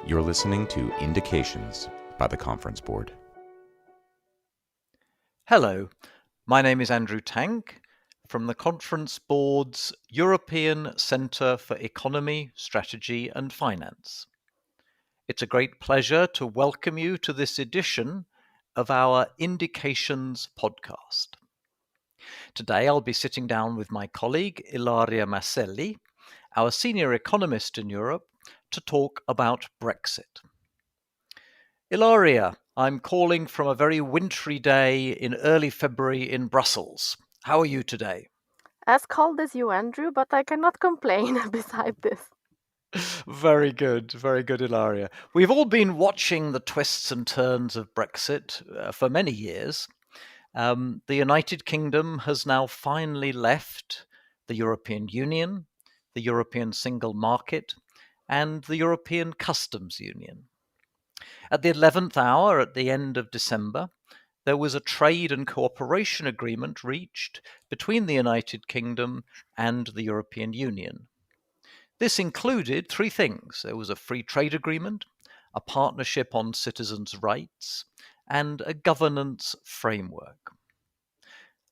You're listening to Indications by the Conference Board. Hello, my name is Andrew Tank from the Conference Board's European Centre for Economy, Strategy and Finance. It's a great pleasure to welcome you to this edition of our Indications podcast. Today I'll be sitting down with my colleague Ilaria Masselli, our senior economist in Europe, to talk about Brexit. Ilaria, I'm calling from a very wintry day in early February in Brussels. How are you today? As cold as you, Andrew, but I cannot complain beside this. Very good, Ilaria. We've all been watching the twists and turns of Brexit for many years. The United Kingdom has now finally left the European Union, the European Single Market, and the European Customs Union. At the 11th hour, at the end of December, there was a trade and cooperation agreement reached between the United Kingdom and the European Union. This included three things. There was a free trade agreement, a partnership on citizens' rights, and a governance framework.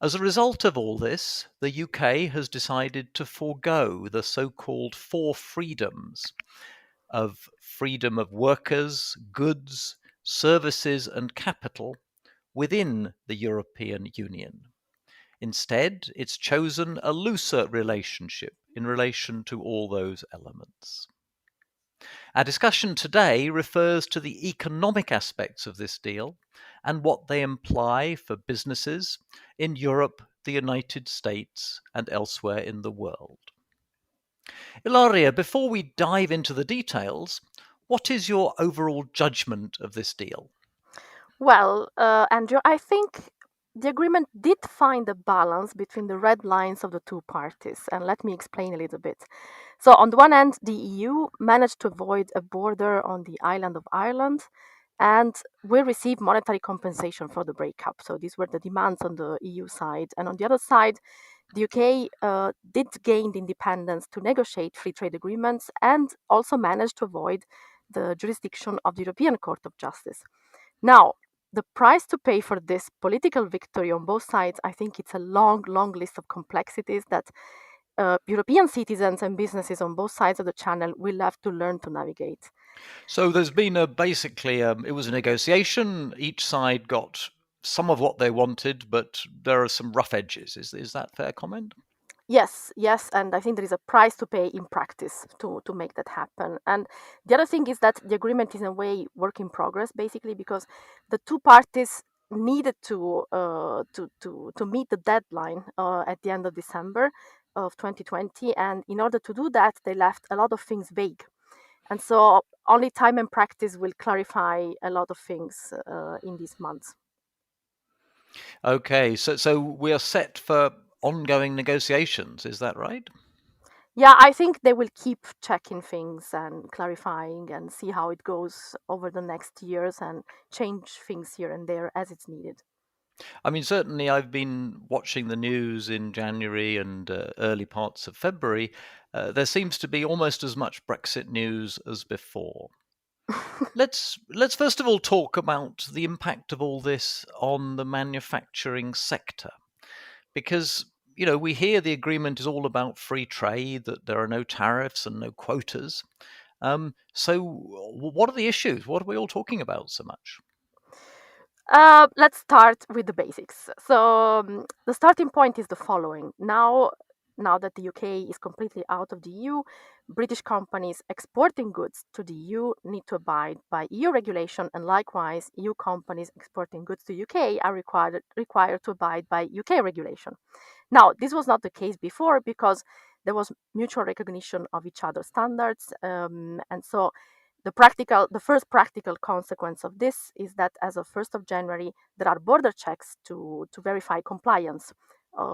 As a result of all this, the UK has decided to forego the so-called four freedoms of freedom of workers, goods, services, and capital within the European Union. Instead, it's chosen a looser relationship in relation to all those elements. Our discussion today refers to the economic aspects of this deal and what they imply for businesses in Europe, the United States, and elsewhere in the world. Ilaria, before we dive into the details, what is your overall judgment of this deal? Well, Andrew, I think the agreement did find a balance between the red lines of the two parties, and let me explain a little bit. So, on the one hand, the EU managed to avoid a border on the island of Ireland and will receive monetary compensation for the breakup. So, these were the demands on the EU side. And on the other side, the UK did gain the independence to negotiate free trade agreements and also managed to avoid the jurisdiction of the European Court of Justice. Now, the price to pay for this political victory on both sides, I think it's a long, long list of complexities that European citizens and businesses on both sides of the channel will have to learn to navigate. So there's been it was a negotiation. Each side got some of what they wanted, but there are some rough edges. Is that fair comment? Yes, and I think there is a price to pay in practice to make that happen. And the other thing is that the agreement is in a way work in progress, basically, because the two parties needed to meet the deadline at the end of December of 2020, and in order to do that, they left a lot of things vague. And so only time and practice will clarify a lot of things in these months. Okay, so we are set for ongoing negotiations. Is that right? Yeah, I think they will keep checking things and clarifying and see how it goes over the next years and change things here and there as it's needed. I mean, certainly I've been watching the news in January and early parts of February. There seems to be almost as much Brexit news as before. Let's first of all talk about the impact of all this on the manufacturing sector, because we hear the agreement is all about free trade, that there are no tariffs and no quotas. So, what are the issues? What are we all talking about so much? Let's start with the basics. So the starting point is the following. Now that the UK is completely out of the EU, British companies exporting goods to the EU need to abide by EU regulation, and likewise, EU companies exporting goods to UK are required to abide by UK regulation. Now, this was not the case before because there was mutual recognition of each other's standards, and so the first practical consequence of this is that as of 1st of January, there are border checks to verify compliance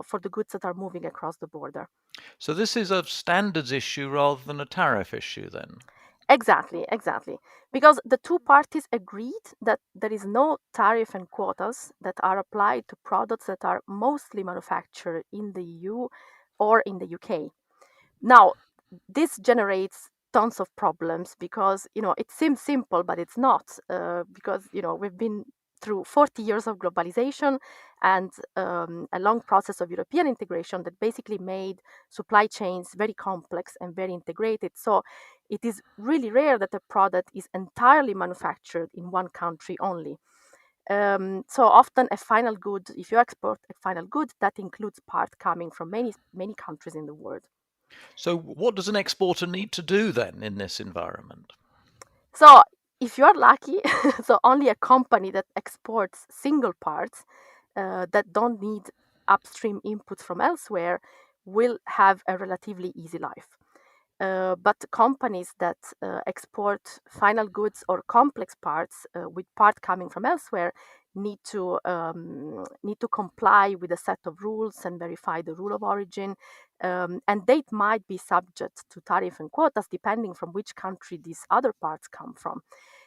for the goods that are moving across the border. So, this is a standards issue rather than a tariff issue, then? Exactly. Because the two parties agreed that there is no tariff and quotas that are applied to products that are mostly manufactured in the EU or in the UK. Now, this generates tons of problems because, it seems simple, but it's not, because, we've been through 40 years of globalization and a long process of European integration that basically made supply chains very complex and very integrated. So it is really rare that a product is entirely manufactured in one country only. So often a final good, if you export a final good, that includes part coming from many, many countries in the world. So, what does an exporter need to do then in this environment? So if you're lucky, so only a company that exports single parts that don't need upstream inputs from elsewhere will have a relatively easy life. But companies that export final goods or complex parts with part coming from elsewhere need to comply with a set of rules and verify the rule of origin, and they might be subject to tariff and quotas depending from which country these other parts come from.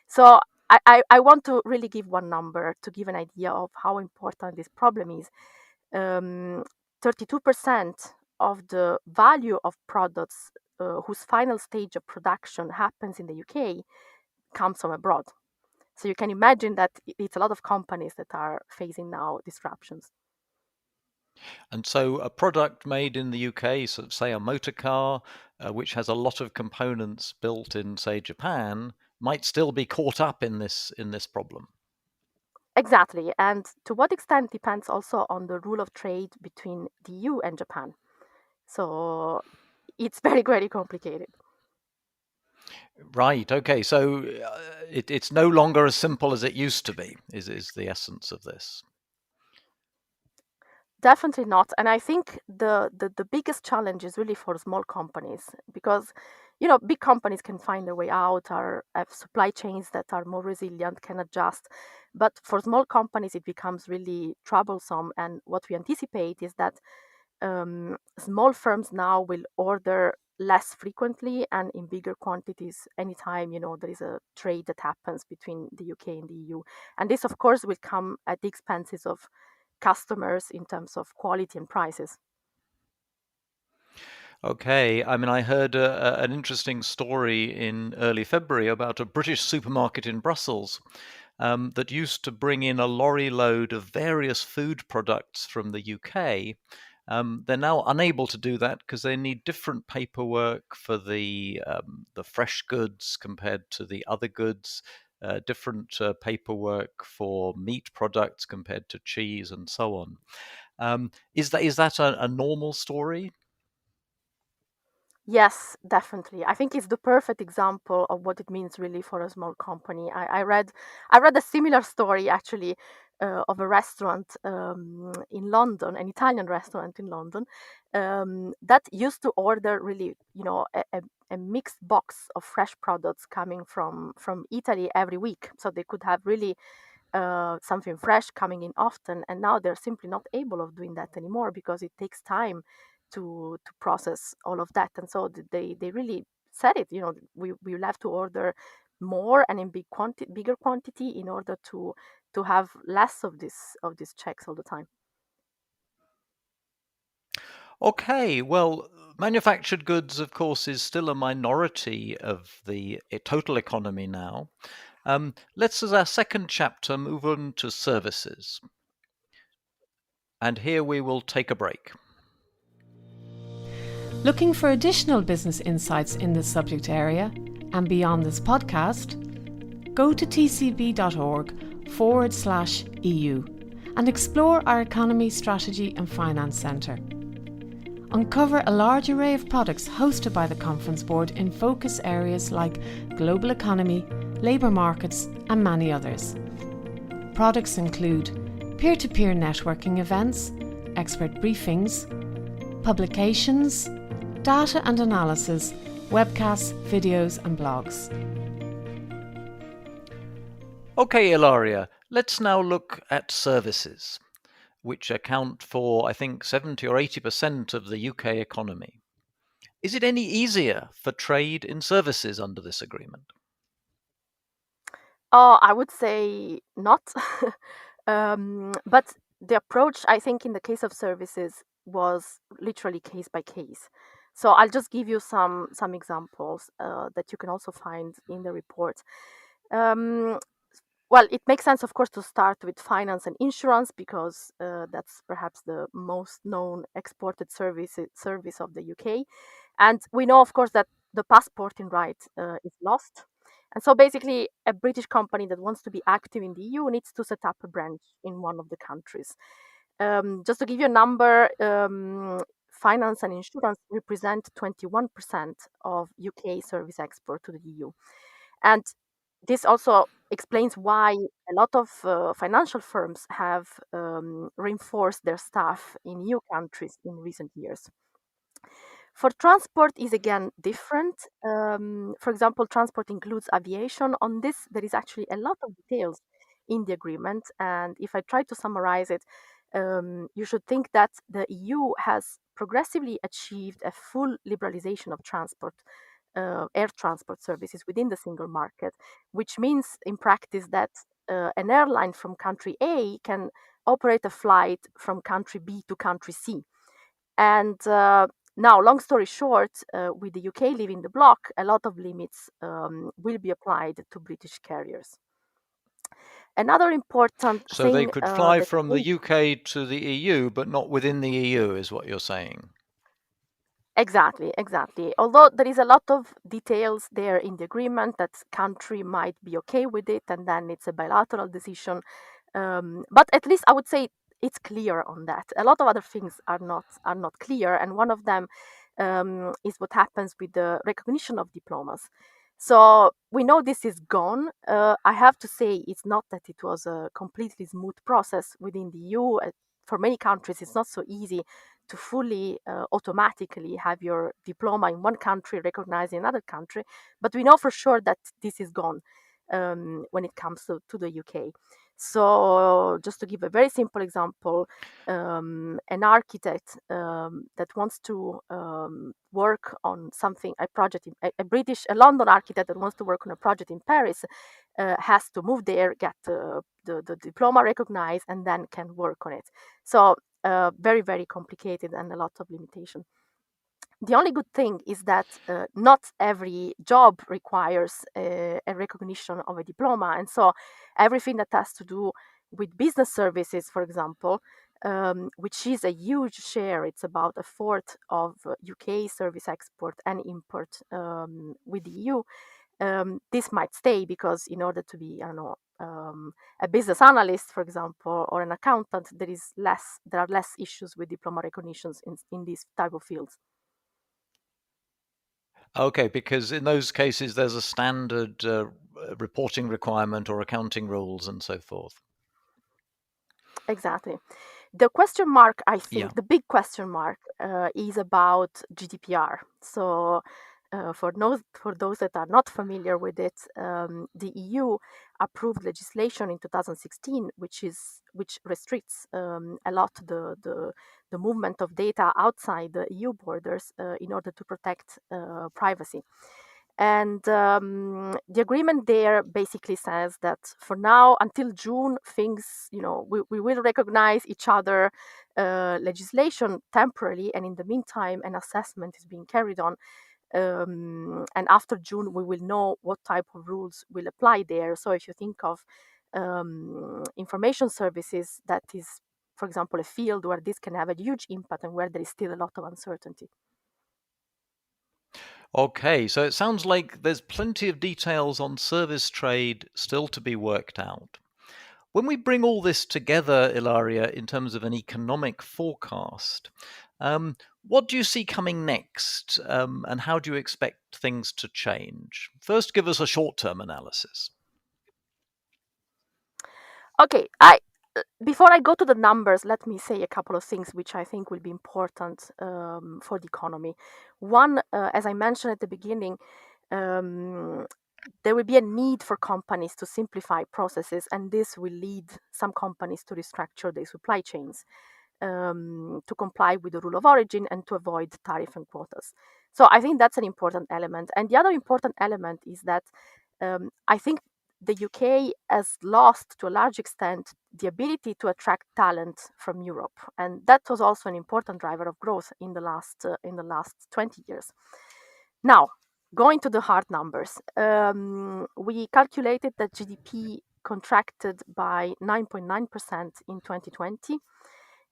So I want to really give one number to give an idea of how important this problem is. 32% of the value of products whose final stage of production happens in the UK comes from abroad. So you can imagine that it's a lot of companies that are facing now disruptions. And so, a product made in the UK, so say a motor car, which has a lot of components built in, say, Japan, might still be caught up in this problem. Exactly. And to what extent depends also on the rule of trade between the EU and Japan. So it's very, very complicated. Right. Okay. So it's no longer as simple as it used to be. Is the essence of this? Definitely not. And I think the biggest challenge is really for small companies because, big companies can find their way out or have supply chains that are more resilient, can adjust. But for small companies, it becomes really troublesome. And what we anticipate is that small firms now will order less frequently and in bigger quantities anytime, there is a trade that happens between the UK and the EU. And this, of course, will come at the expenses of customers in terms of quality and prices. Okay. I mean, I heard an interesting story in early February about a British supermarket in Brussels that used to bring in a lorry load of various food products from the UK. They're now unable to do that because they need different paperwork for the fresh goods compared to the other goods, different paperwork for meat products compared to cheese, and so on. Is that a normal story? Yes, definitely. I think it's the perfect example of what it means really for a small company. I read a similar story actually of a restaurant in London, an Italian restaurant in London, that used to order really, a mixed box of fresh products coming from Italy every week, so they could have really something fresh coming in often. And now they're simply not able of doing that anymore because it takes time to process all of that. And so they really said it, we will have to order more and in bigger quantity in order to have less of these checks all the time. Okay, well, manufactured goods, of course, is still a minority of the total economy now. Let's, as our second chapter, move on to services. And here we will take a break. Looking for additional business insights in this subject area and beyond this podcast? Go to tcb.org/EU and explore our Economy, Strategy and Finance Centre. Uncover a large array of products hosted by the Conference Board in focus areas like global economy, labour markets and many others. Products include peer-to-peer networking events, expert briefings, publications, data and analysis, webcasts, videos and blogs. Okay, Ilaria, let's now look at services, which account for, I think, 70 or 80% of the UK economy. Is it any easier for trade in services under this agreement? Oh, I would say not. But the approach, I think, in the case of services was literally case by case. So I'll just give you some examples that you can also find in the report. Um, well, it makes sense, of course, to start with finance and insurance because that's perhaps the most known exported service of the UK. And we know, of course, that the passporting right is lost. And so basically, a British company that wants to be active in the EU needs to set up a branch in one of the countries. Just to give you a number, finance and insurance represent 21% of UK service export to the EU. And this also explains why a lot of financial firms have reinforced their staff in EU countries in recent years. For transport is again different. For example, transport includes aviation. On this, there is actually a lot of details in the agreement. And if I try to summarize it, you should think that the EU has progressively achieved a full liberalization of transport, air transport services within the single market, which means in practice that an airline from country A can operate a flight from country B to country C. And now, long story short, with the UK leaving the bloc, a lot of limits will be applied to British carriers. Another important So they thing could fly that from the UK to the EU, but not within the EU, is what you're saying. exactly, exactly. Although there is a lot of details there in the agreement that country might be okay with it, and then it's a bilateral decision. But at least I would say it's clear on that. A lot of other things are not clear, and one of them is what happens with the recognition of diplomas. So we know this is gone. I have to say it's not that it was a completely smooth process within the EU. For many countries, it's not so easy to fully automatically have your diploma in one country recognized in another country. But we know for sure that this is gone when it comes to the UK. So, just to give a very simple example, an architect that wants to work on something, a project, a London architect that wants to work on a project in Paris has to move there, get the diploma recognized, and then can work on it. So, very, very complicated and a lot of limitation. The only good thing is that not every job requires a recognition of a diploma. And so everything that has to do with business services, for example, which is a huge share, it's about a fourth of UK service export and import with the EU. This might stay because in order to be, I don't know, a business analyst, for example, or an accountant, there are less issues with diploma recognitions in these type of fields. Okay, because in those cases there's a standard reporting requirement or accounting rules and so forth. Exactly. The question mark, I Yeah. think, the big question mark is about GDPR. So, for those that are not familiar with it, the EU approved legislation in 2016, which restricts a lot the movement of data outside the EU borders in order to protect privacy. And the agreement there basically says that for now, until June, things, we will recognize each other legislation temporarily. And in the meantime, an assessment is being carried on. And after June, we will know what type of rules will apply there. So if you think of information services, that is, for example, a field where this can have a huge impact and where there is still a lot of uncertainty. Okay, so it sounds like there's plenty of details on service trade still to be worked out. When we bring all this together, Ilaria, in terms of an economic forecast, what do you see coming next, and how do you expect things to change? First, give us a short-term analysis. Okay, before I go to the numbers, let me say a couple of things which I think will be important for the economy. One, as I mentioned at the beginning, um, there will be a need for companies to simplify processes, and this will lead some companies to restructure their supply chains to comply with the rule of origin and to avoid tariff and quotas. So I think that's an important element. And the other important element is that I think the UK has lost to a large extent the ability to attract talent from Europe, and that was also an important driver of growth in the last 20 years. Now, going to the hard numbers, we calculated that GDP contracted by 9.9% in 2020,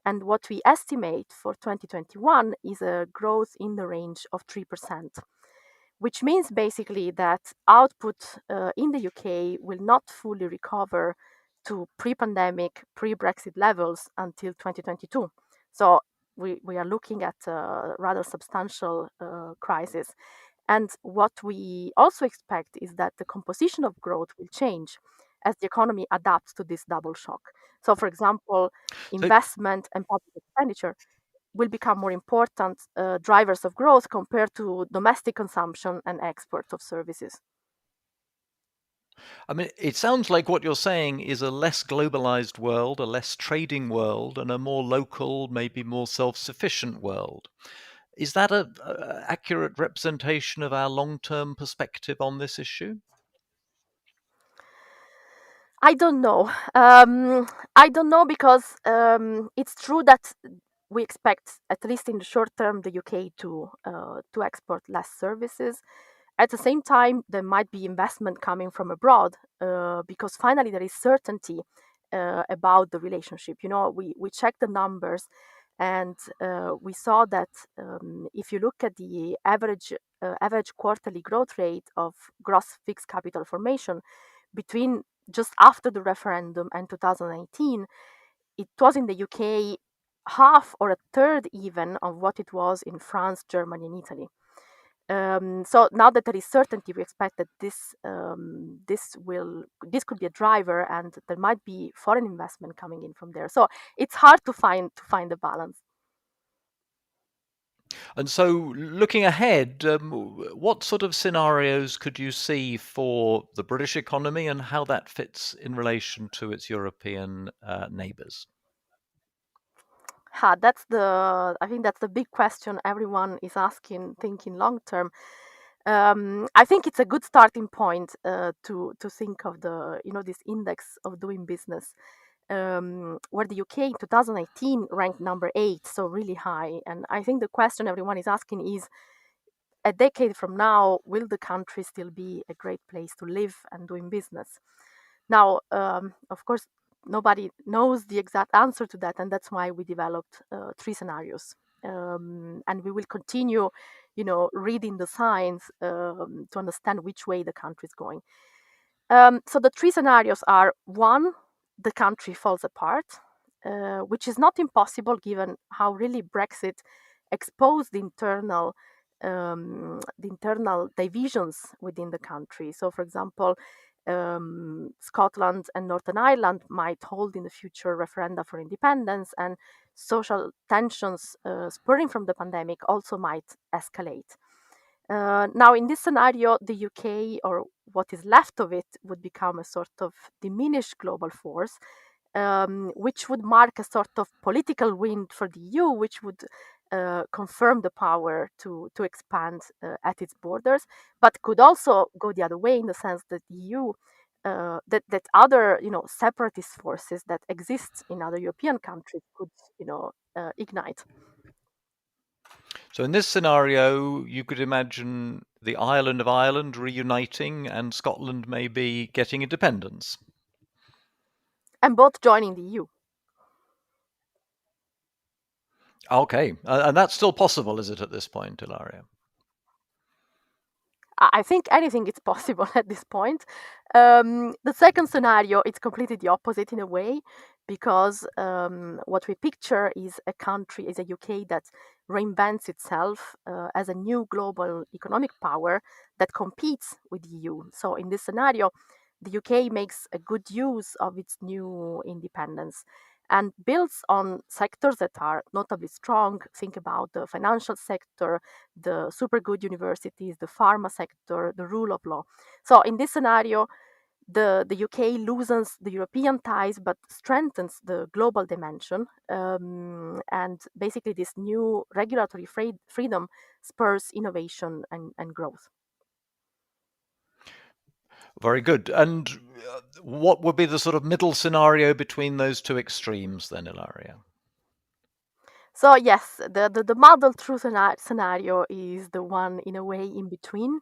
and what we estimate for 2021 is a growth in the range of 3%, which means basically that output in the UK will not fully recover to pre-pandemic, pre-Brexit levels until 2022. So we are looking at a rather substantial crisis. And what we also expect is that the composition of growth will change as the economy adapts to this double shock. So, for example, So, investment and public expenditure will become more important drivers of growth compared to domestic consumption and exports of services. I mean, it sounds like what you're saying is a less globalized world, a less trading world, and a more local, maybe more self-sufficient world. Is that a accurate representation of our long-term perspective on this issue? I don't know. I don't know because it's true that we expect, at least in the short term, the UK to export less services. At the same time, there might be investment coming from abroad because finally there is certainty about the relationship. You know, we checked the numbers and we saw that if you look at the average quarterly growth rate of gross fixed capital formation between just after the referendum and 2019, it was in the UK half or a third even of what it was in France, Germany, and Italy. So now that there is certainty, we expect that this could be a driver, and there might be foreign investment coming in from there. So it's hard to find the balance. And so, looking ahead, what sort of scenarios could you see for the British economy and how that fits in relation to its European neighbours? I think that's the big question everyone is asking, thinking long term. I think it's a good starting point to think of this index of doing business, where the UK in 2018 ranked number 8, so really high. And I think the question everyone is asking is, a decade from now, will the country still be a great place to live and doing business? Now, of course, nobody knows the exact answer to that, and that's why we developed 3 scenarios. And we will continue, reading the signs to understand which way the country is going. So the 3 scenarios are: one, the country falls apart, which is not impossible given how really Brexit exposed the internal divisions within the country. So, for example, Scotland and Northern Ireland might hold in the future referenda for independence, and social tensions spurring from the pandemic also might escalate. Now, in this scenario, the UK, or what is left of it, would become a sort of diminished global force, which would mark a sort of political win for the EU, which would confirm the power to expand at its borders, but could also go the other way in the sense that the EU, that other separatist forces that exist in other European countries could ignite. So, in this scenario, you could imagine the island of Ireland reuniting and Scotland maybe getting independence. And both joining the EU. Okay, and that's still possible, is it, at this point, Ilaria? I think anything is possible at this point. The second scenario, it's completely the opposite in a way, because what we picture is a country, is a UK that reinvents itself as a new global economic power that competes with the EU. So in this scenario, the UK makes a good use of its new independence and builds on sectors that are notably strong. Think about the financial sector, the super good universities, the pharma sector, the rule of law. So in this scenario, the UK loosens the European ties but strengthens the global dimension. And basically, this new regulatory freedom spurs innovation and growth. Very good. And What would be the sort of middle scenario between those two extremes then, Ilaria? So yes, the model true scenario is the one in a way in between,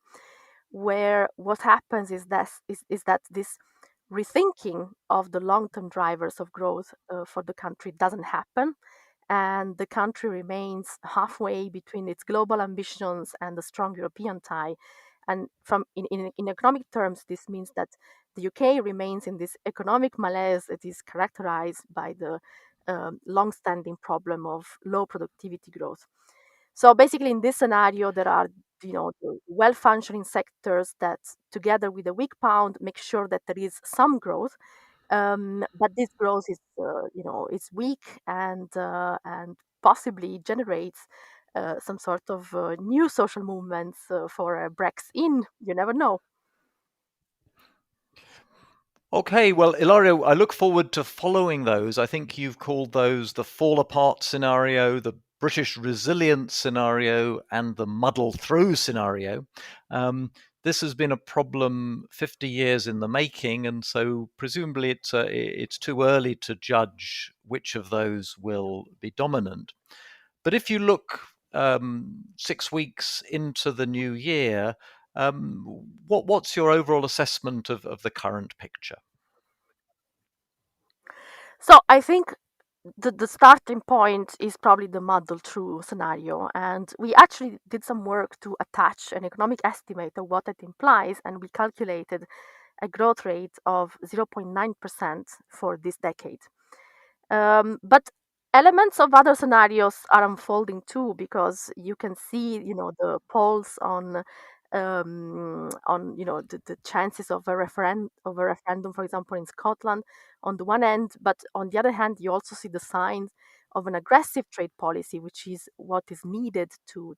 where what happens is that this rethinking of the long-term drivers of growth for the country doesn't happen, and the country remains halfway between its global ambitions and the strong European tie. And in economic terms, this means that the UK remains in this economic malaise that is characterized by the long-standing problem of low productivity growth. So basically, in this scenario, there are the well-functioning sectors that, together with a weak pound, make sure that there is some growth, but this growth is weak and possibly generates some sort of new social movements for Brexit. You never know. Okay, well, Ilaria, I look forward to following those. I think you've called those the fall apart scenario, the British resilience scenario, and the muddle through scenario. This has been a problem 50 years in the making, and so presumably it's too early to judge which of those will be dominant. But if you look 6 weeks into the new year, what's your overall assessment of the current picture? So I think the starting point is probably the muddle through scenario. And we actually did some work to attach an economic estimate of what it implies, and we calculated a growth rate of 0.9% for this decade. But elements of other scenarios are unfolding too, because you can see, the polls on the chances of a referendum, for example, in Scotland, on the one end, but on the other hand, you also see the signs of an aggressive trade policy, which is what is needed to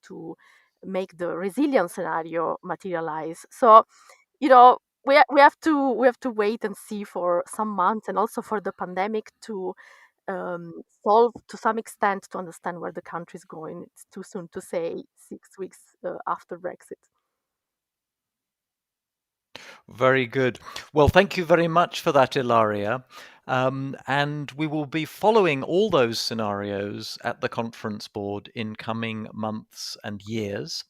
make the resilience scenario materialize. So, we have to wait and see for some months, and also for the pandemic to solve to some extent, to understand where the country is going. It's too soon to say 6 weeks after Brexit. Very good. Well, thank you very much for that, Ilaria. And we will be following all those scenarios at the conference board in coming months and years.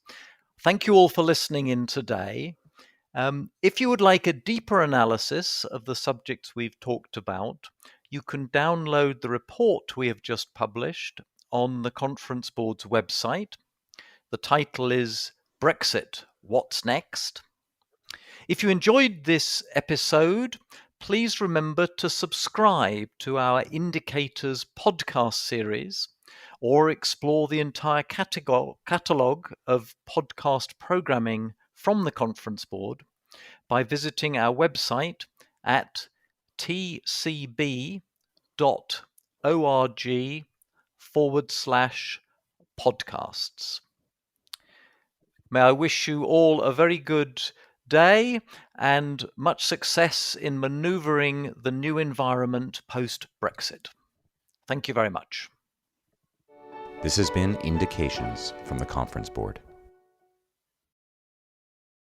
Thank you all for listening in today. If you would like a deeper analysis of the subjects we've talked about, you can download the report we have just published on the conference board's website. The title is Brexit, What's Next? If you enjoyed this episode, please remember to subscribe to our Indicators podcast series or explore the entire catalogue of podcast programming from the conference board by visiting our website at tcb.org/podcasts. May I wish you all a very good day and much success in manoeuvring the new environment post-Brexit. Thank you very much. This has been Indications from the Conference Board.